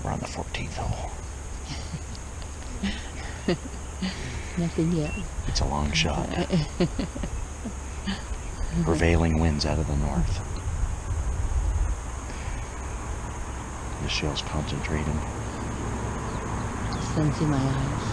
We're on the 14th hole. Nothing yet. It's a long shot. Prevailing winds out of the north. Michelle's concentrating. The sun's in my eyes.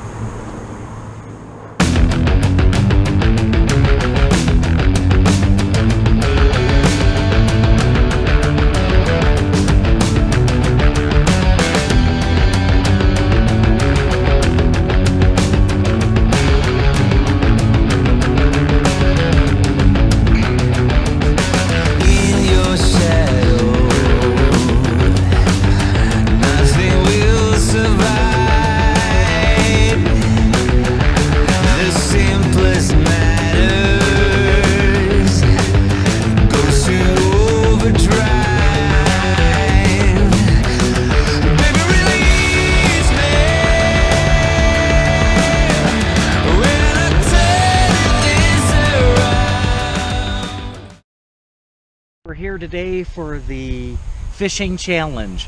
We're here today for the fishing challenge.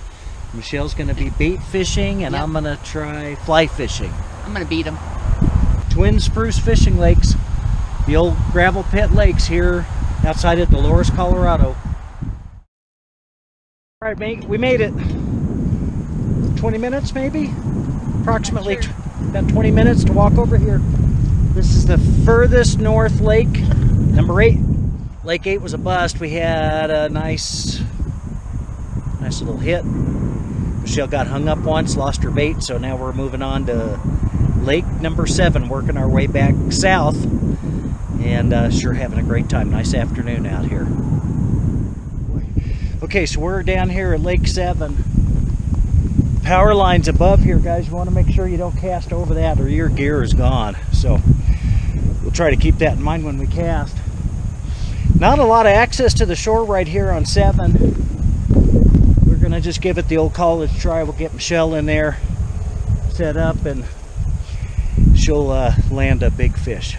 Michelle's going to be bait fishing and I'm going to try fly fishing. I'm going to beat them. Twin Spruce Fishing Lakes, the old gravel pit lakes here outside of Dolores, Colorado. All right, mate, we made it. 20 minutes maybe? Approximately about 20 minutes to walk over here. This is the furthest north lake, number 8. Lake 8 was a bust. We had a nice little hit. Michelle got hung up once, lost her bait, so now we're moving on to lake number 7, working our way back south, and sure having a great time. Nice afternoon out here. Okay, so we're down here at lake 7. Power line's above here, guys. You want to make sure you don't cast over that or your gear is gone. So we'll try to keep that in mind when we cast. Not a lot of access to the shore right here on 7. We're going to just give it the old college try. We'll get Michelle in there, set up, and she'll land a big fish.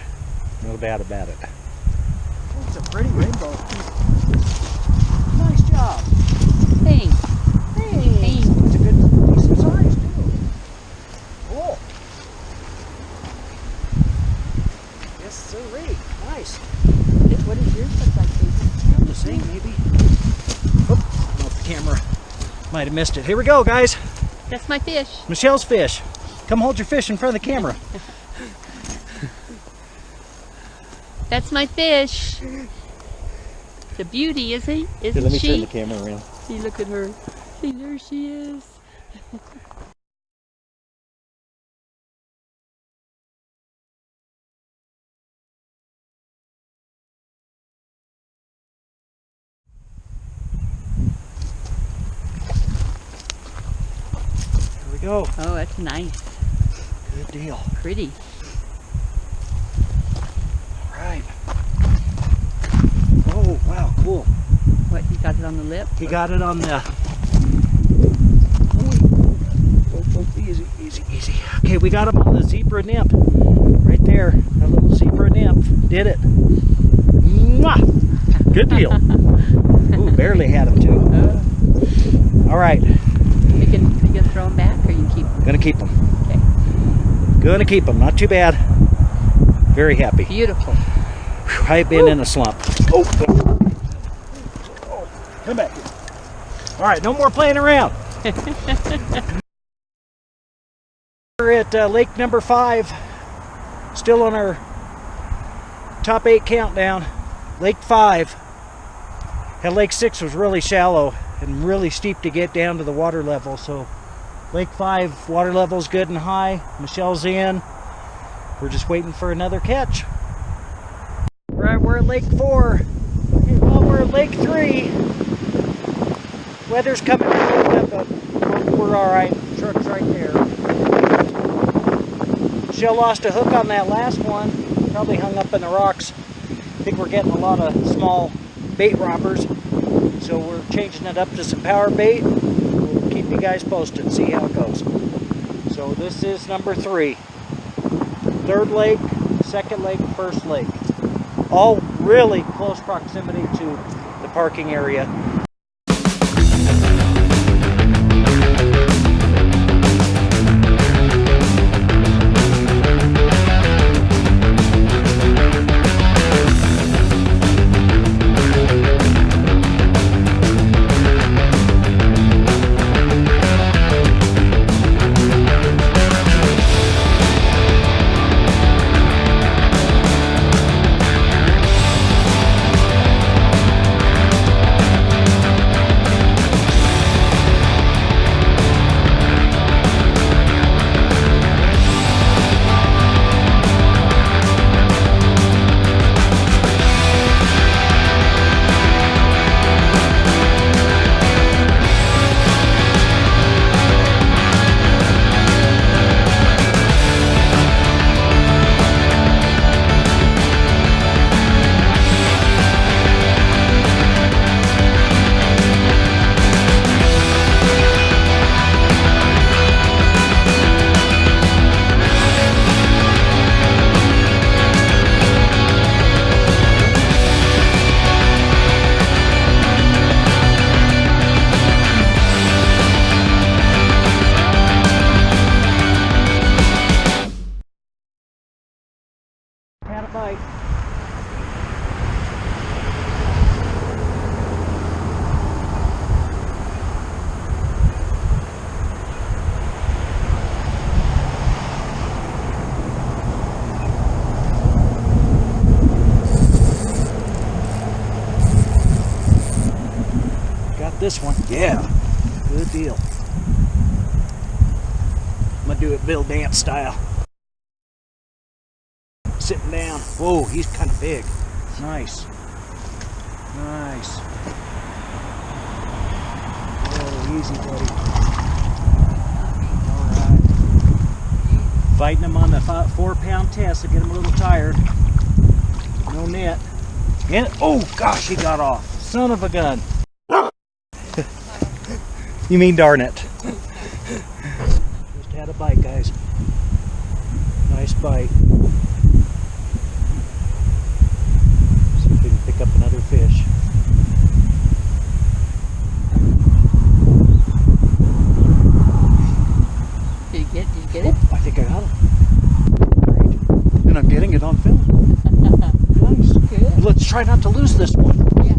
No doubt about it. Oh, it's a pretty rainbow. Nice job. Thanks. Hey, it's a good, decent size too. Cool. Yes, sirree. Nice. What is yours look like, baby? The same, maybe. Oh, I don't know if the camera might have missed it. Here we go, guys. That's my fish. Michelle's fish. Come hold your fish in front of the camera. That's my fish. The beauty, isn't he? Here, Isn't let me she? turn the camera around. See, look at her. See, there she is. Here we go. Oh, that's nice. Good deal. Pretty. All right. Oh, wow, cool. What, you got it on the lip? He got it on the... Oh, easy, easy, easy. Okay, we got him on the zebra nymph. Right there. That little zebra nymph. Did it. Mwah! Good deal. Ooh, barely had him too. All right. You can throw them back, or you keep them? Gonna keep them. Okay. Gonna keep them. Not too bad. Very happy. Beautiful. Whew, I've been in a slump. Oh, come back here. All right, no more playing around. We're at lake number 5. Still on our top 8 countdown. Lake 5. And lake 6 was really shallow and really steep to get down to the water level. So lake 5 water level is good and high. Michelle's in. We're just waiting for another catch. We're at lake 4. Okay, well, we're at lake 3. Weather's coming in a little bit, but we're all right. Truck's right there. Michelle lost a hook on that last one. Probably hung up in the rocks. I think we're getting a lot of small bait robbers. So we're changing it up to some power bait. We'll keep you guys posted and see how it goes. So this is number 3. 3rd lake, 2nd lake, 1st lake. All really close proximity to the parking area. Yeah, good deal. I'm gonna do it Bill Dance style. Sitting down. Whoa, he's kind of big. Nice. Nice. Oh, easy, buddy. Alright. Fighting him on the 4-pound test to get him a little tired. No net. And, oh gosh, he got off. Son of a gun. You mean darn it. Just had a bite, guys. Nice bite. See if we can pick up another fish. Did you get it? I think I got him. Right. And I'm getting it on film. Nice. Good. Let's try not to lose this one. Yeah.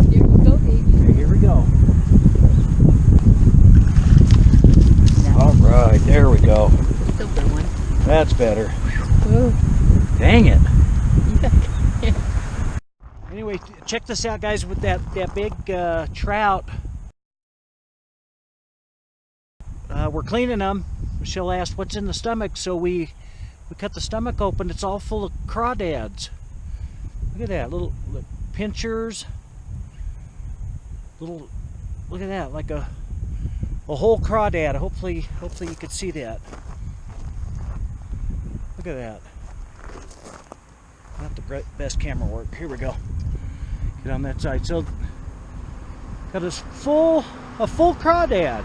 There you go, baby. Okay, here we go. All right, there we go. Silver one. That's better. Whoa. Dang it. Yeah. Anyway, check this out, guys, with that big trout. We're cleaning them. Michelle asked what's in the stomach, so we cut the stomach open. It's all full of crawdads. Look at that, little pinchers. Look at that, like a whole crawdad. Hopefully you could see that. Look at that. Not the best camera work. Here we go. Get on that side. So got a full crawdad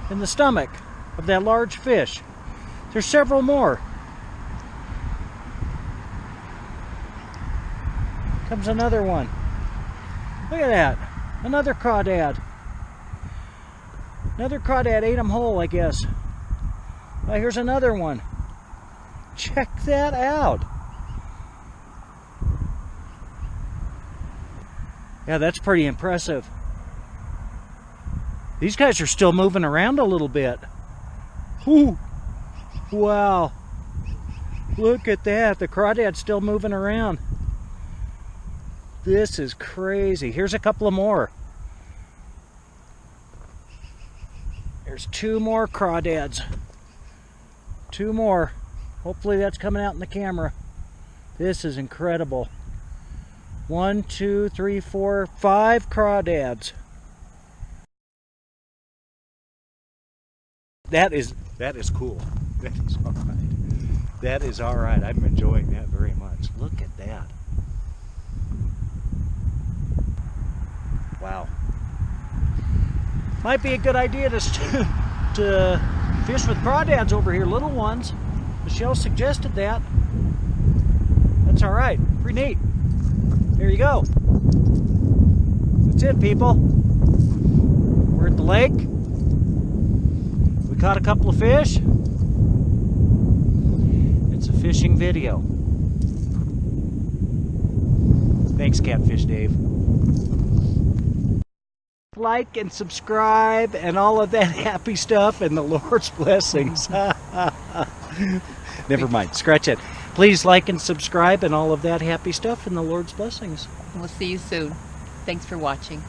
in the stomach of that large fish. There's several more. Comes another one. Look at that. Another crawdad. Another crawdad ate them whole, I guess. Oh, here's another one. Check that out. Yeah, that's pretty impressive. These guys are still moving around a little bit. Whew. Wow. Look at that. The crawdad's still moving around. This is crazy. Here's a couple of more. There's 2 more crawdads. 2 more. Hopefully that's coming out in the camera. This is incredible. 1, 2, 3, 4, 5 crawdads. That is cool. That is all right. That is all right. I'm enjoying that very much. Look at that. Wow. Might be a good idea to fish with crawdads over here, little ones. Michelle suggested that. That's all right. Pretty neat. There you go. That's it, people. We're at the lake. We caught a couple of fish. It's a fishing video. Thanks, Catfish Dave. Like and subscribe and all of that happy stuff and the Lord's blessings. Never mind, scratch it. Please like and subscribe and all of that happy stuff and the Lord's blessings. We'll see you soon. Thanks for watching.